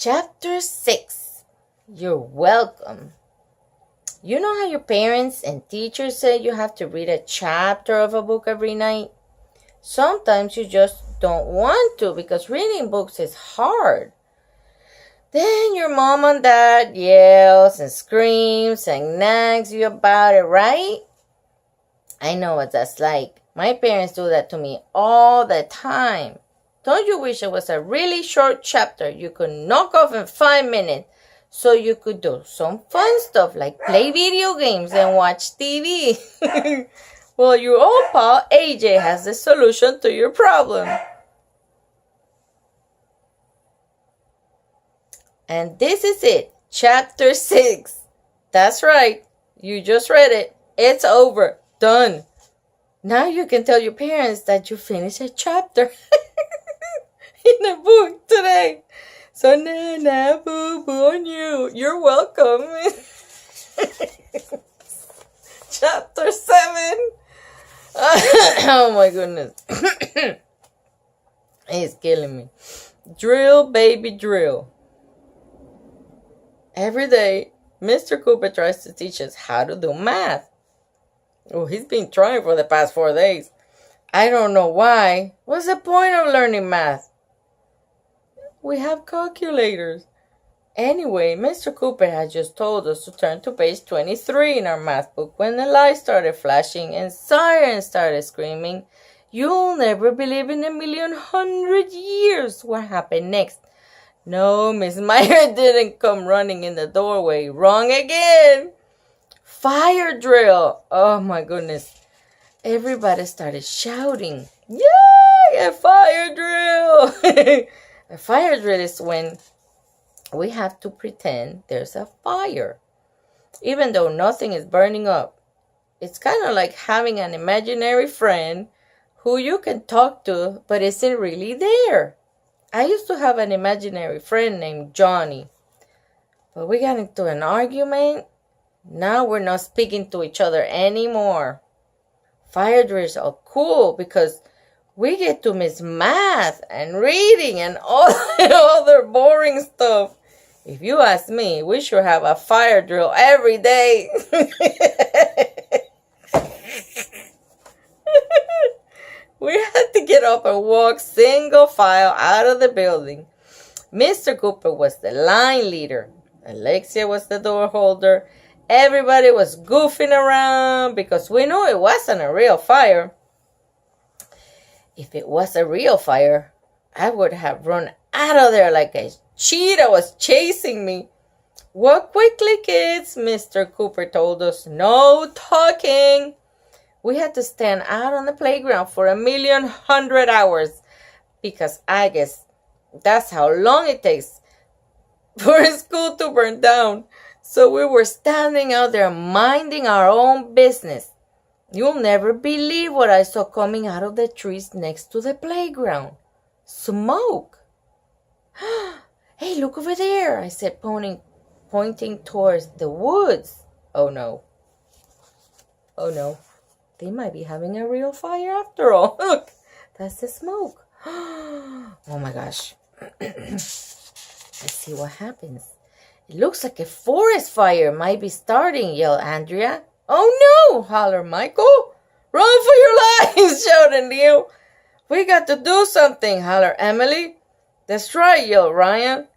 Chapter 6. You're welcome. You know how your parents and teachers say you have to read a chapter of a book every night? Sometimes you just don't want to because reading books is hard. Then your mom and dad yells and screams and nags you about it, right? I know what that's like. My parents do that to me all the time. Don't you wish it was a really short chapter you could knock off in 5 minutes so you could do some fun stuff like play video games and watch TV? Well, your old pal AJ has the solution to your problem. And this is it, Chapter 6. That's right. You just read it. It's over. Done. Now you can tell your parents that you finished a chapter in a book today. So na boo boo on you. You're welcome. Chapter 7. Oh my goodness. It's killing me. Drill, baby, drill. Every day, Mr. Cooper tries to teach us how to do math. Oh, he's been trying for the past 4 days. I don't know why. What's the point of learning math? We have calculators. Anyway, Mr. Cooper had just told us to turn to page 23 in our math book when the lights started flashing and sirens started screaming. You'll never believe in 1,100 years what happened next. No, Miss Meyer didn't come running in the doorway. Wrong again. Fire drill. Oh my goodness. Everybody started shouting. Yay! A fire drill. A fire drill is when we have to pretend there's a fire, even though nothing is burning up. It's kind of like having an imaginary friend who you can talk to but isn't really there. I used to have an imaginary friend named Johnny, but we got into an argument. Now we're not speaking to each other anymore. Fire drills are cool because we get to miss math and reading and all the other boring stuff. If you ask me, we should have a fire drill every day. We had to get up and walk single file out of the building. Mr. Cooper was the line leader. Alexia was the door holder. Everybody was goofing around because we knew it wasn't a real fire. If it was a real fire, I would have run out of there like a cheetah was chasing me. Walk quickly, kids, Mr. Cooper told us. No talking. We had to stand out on the playground for 1,100 hours because I guess that's how long it takes for a school to burn down. So we were standing out there minding our own business. You'll never believe what I saw coming out of the trees next to the playground. Smoke. Hey, look over there, I said, pointing towards the woods. Oh no. Oh no. They might be having a real fire after all. Look, that's the smoke. Oh my gosh. Let's see what happens. It looks like a forest fire might be starting, yelled Andrea. Oh no, hollered Michael. Run for your lives, shouted Neil. We got to do something, hollered Emily. That's right, yelled Ryan.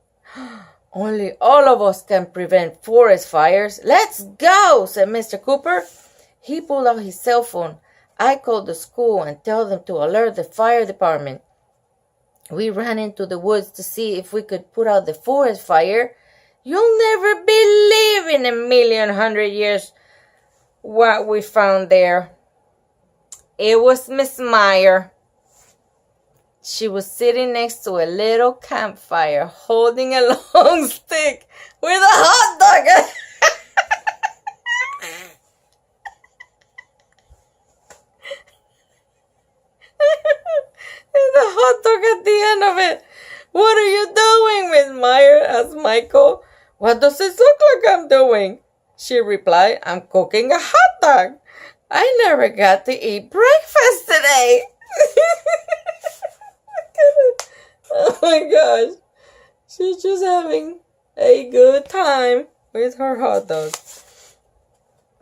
Only all of us can prevent forest fires. Let's go, said Mr. Cooper. He pulled out his cell phone. I called the school and told them to alert the fire department. We ran into the woods to see if we could put out the forest fire. You'll never believe in 1,100 years what we found there. It was Miss Meyer. She was sitting next to a little campfire holding a long stick with a hot dog. The hot dog at the end of it. What are you doing, Miss Meyer? Asked Michael. What does it look like I'm doing? She replied, I'm cooking a hot dog. I never got to eat breakfast today. Oh my gosh. She's just having a good time with her hot dog.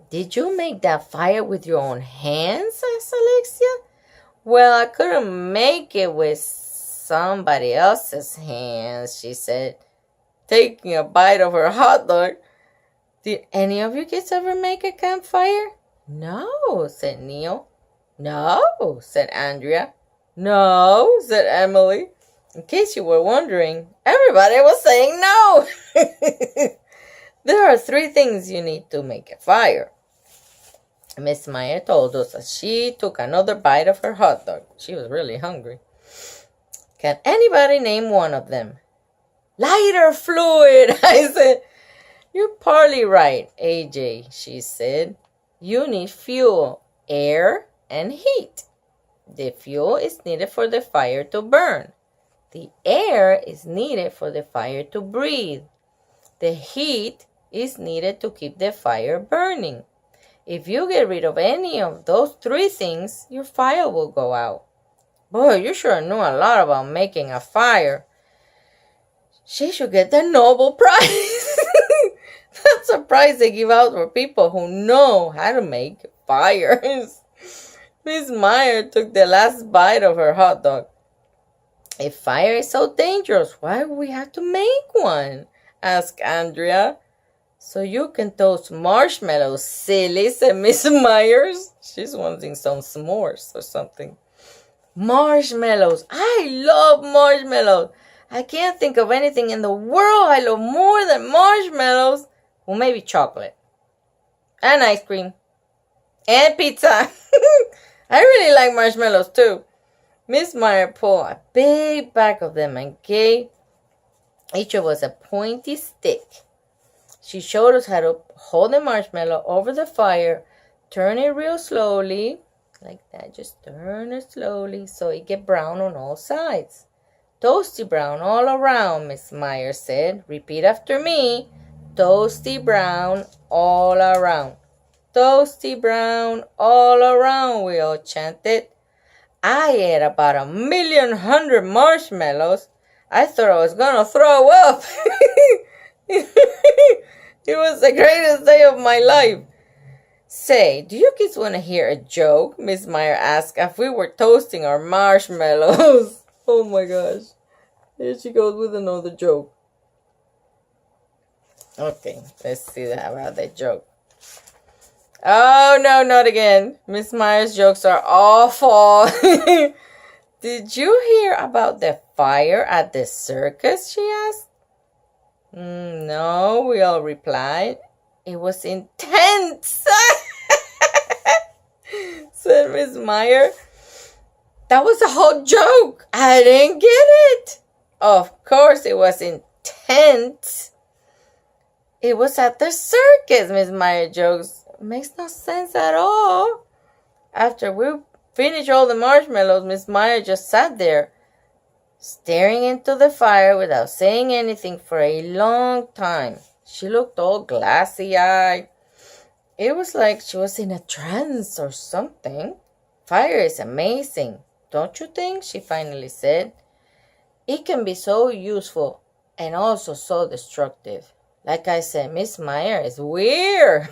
Did you make that fire with your own hands? Asked Alexia. Well, I couldn't make it with somebody else's hands, she said, taking a bite of her hot dog. Did any of you kids ever make a campfire? No, said Neil. No, said Andrea. No, said Emily. In case you were wondering, everybody was saying no. There are 3 things you need to make a fire. Miss Meyer told us as she took another bite of her hot dog. She was really hungry. Can anybody name one of them? Lighter fluid, I said. You're partly right, AJ, she said. You need fuel, air, and heat. The fuel is needed for the fire to burn. The air is needed for the fire to breathe. The heat is needed to keep the fire burning. If you get rid of any of those 3 things, your fire will go out. Boy, you sure knew a lot about making a fire. She should get the Nobel Prize. That's a prize they give out for people who know how to make fires. Miss Meyer took the last bite of her hot dog. If fire is so dangerous, why would we have to make one? Asked Andrea. So you can toast marshmallows, silly, said Miss Myers. She's wanting some s'mores or something. Marshmallows. I love marshmallows. I can't think of anything in the world I love more than marshmallows. Well, maybe chocolate. And ice cream. And pizza. I really like marshmallows too. Miss Meyer pulled a big bag of them and gave each of us a pointy stick. She showed us how to hold the marshmallow over the fire, turn it real slowly, like that. Just turn it slowly so it get brown on all sides. Toasty brown all around, Miss Meyer said. Repeat after me. Toasty brown all around. Toasty brown all around, we all chanted. I ate about 1,100,000 marshmallows. I thought I was gonna throw up. It was the greatest day of my life. Say, do you kids want to hear a joke? Miss Meyer asked as we were toasting our marshmallows. Oh my gosh. Here she goes with another joke. Okay, let's see about that joke. Oh, no, not again. Miss Meyer's jokes are awful. Did you hear about the fire at the circus, she asked. No, we all replied. It was intense, said Miss Meyer. That was a whole joke. I didn't get it. Of course it was intense. It was at the circus, Miss Meyer jokes. Makes no sense at all. After we finished all the marshmallows, Miss Meyer just sat there, staring into the fire without saying anything for a long time. She looked all glassy-eyed. It was like she was in a trance or something. Fire is amazing, don't you think? She finally said. It can be so useful and also so destructive. Like I said, Miss Meyer is weird.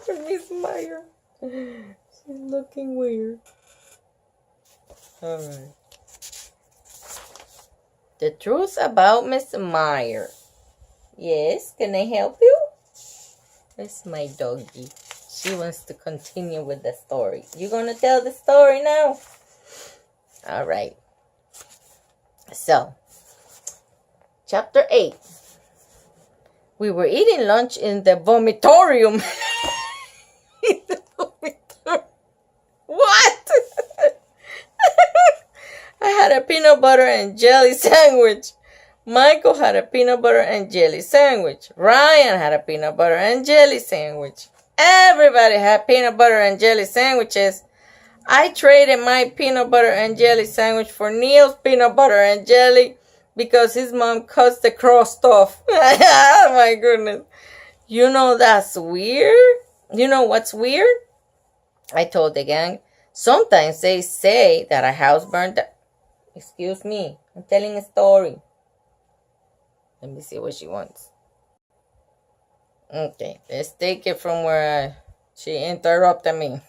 Miss Meyer. She's looking weird. All right. The truth about Miss Meyer. Yes, can I help you? Where's my doggy? She wants to continue with the story. You gonna tell the story now? All right. So, chapter 8. We were eating lunch in the vomitorium. In the vomitorium. What? I had a peanut butter and jelly sandwich. Michael had a peanut butter and jelly sandwich. Ryan had a peanut butter and jelly sandwich. Everybody had peanut butter and jelly sandwiches. I traded my peanut butter and jelly sandwich for Neil's peanut butter and jelly because his mom cuts the crust off. Oh my goodness. You know that's weird? You know what's weird? I told the gang. Sometimes they say that a house burned down. Excuse me. I'm telling a story. Let me see what she wants. Okay, let's take it from where she interrupted me.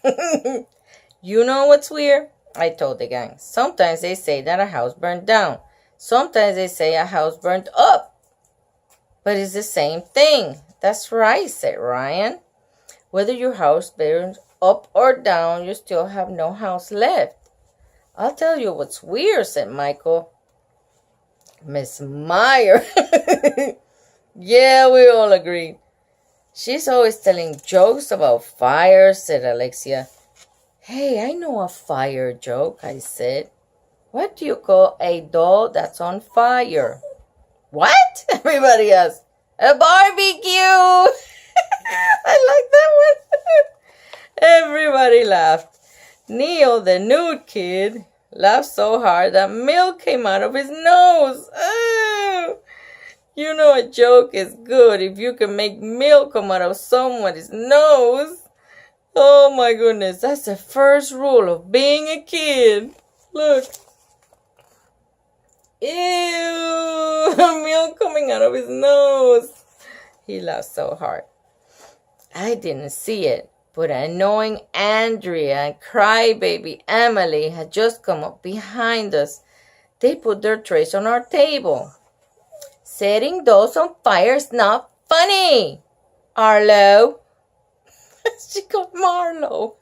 You know what's weird? I told the gang. Sometimes they say that a house burned down. Sometimes they say a house burned up. But it's the same thing. That's right, said Ryan. Whether your house burns up or down, you still have no house left. I'll tell you what's weird, said Michael. Miss Meyer. Yeah, we all agreed. She's always telling jokes about fire, said Alexia. Hey, I know a fire joke, I said. What do you call a doll that's on fire? What? Everybody asked. A barbecue! I like that one. Everybody laughed. Neil, the nude kid, laughed so hard that milk came out of his nose. Oh, you know a joke is good if you can make milk come out of someone's nose. Oh my goodness, that's the first rule of being a kid. Look. Ew, milk coming out of his nose. He laughed so hard. I didn't see it, but annoying Andrea and crybaby Emily had just come up behind us. They put their trays on our table. Setting those on fire is not funny, Arlo. She got Marlo.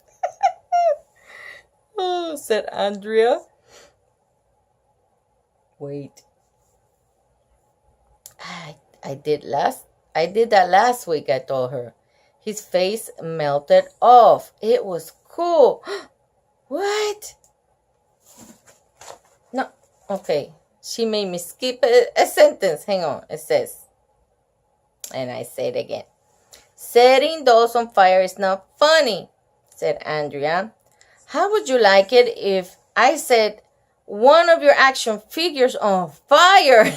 Oh, said Andrea. Wait. I did that last week, I told her. His face melted off. It was cool. What? No, okay. She made me skip a sentence. Hang on. It says, and I say it again. Setting dolls on fire is not funny, said Andrea. How would you like it if I set one of your action figures on fire?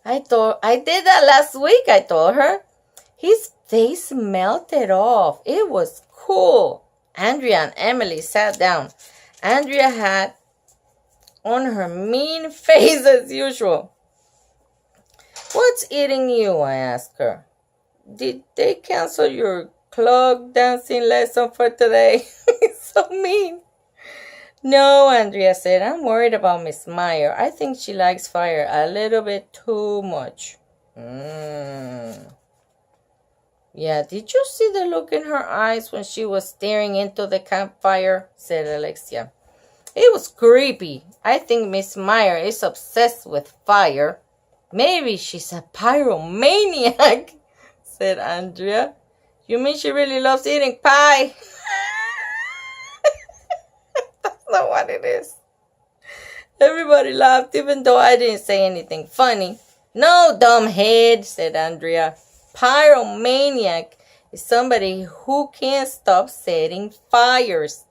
I did that last week, I told her. His face melted off. It was cool. Andrea and Emily sat down. Andrea had on her mean face as usual. What's eating you? I asked her. Did they cancel your clog dancing lesson for today? So mean. No, Andrea said. I'm worried about Miss Meyer. I think she likes fire a little bit too much. Yeah, did you see the look in her eyes when she was staring into the campfire? Said Alexia. It was creepy. I think Miss Meyer is obsessed with fire. Maybe she's a pyromaniac, said Andrea. You mean she really loves eating pie? That's not what it is. Everybody laughed, even though I didn't say anything funny. No, dumbhead, said Andrea. Pyromaniac is somebody who can't stop setting fires.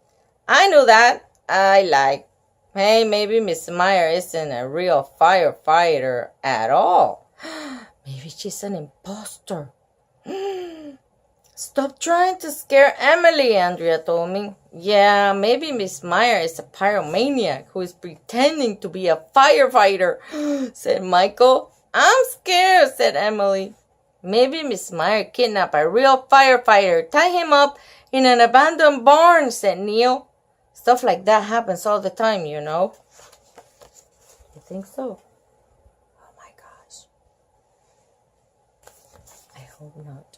I knew that. I like. Hey, maybe Miss Meyer isn't a real firefighter at all. Maybe she's an imposter. Stop trying to scare Emily, Andrea told me. Yeah, maybe Miss Meyer is a pyromaniac who is pretending to be a firefighter, said Michael. I'm scared, said Emily. Maybe Miss Meyer kidnapped a real firefighter, tie him up in an abandoned barn, said Neil. Stuff like that happens all the time, you know. You think so? Oh my gosh. I hope not.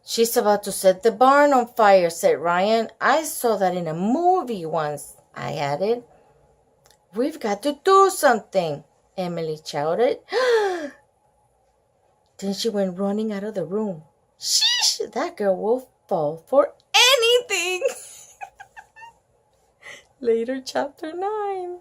She's about to set the barn on fire, said Ryan. I saw that in a movie once, I added. We've got to do something, Emily shouted. Then she went running out of the room. Sheesh, that girl will fall for anything. Later, chapter 9.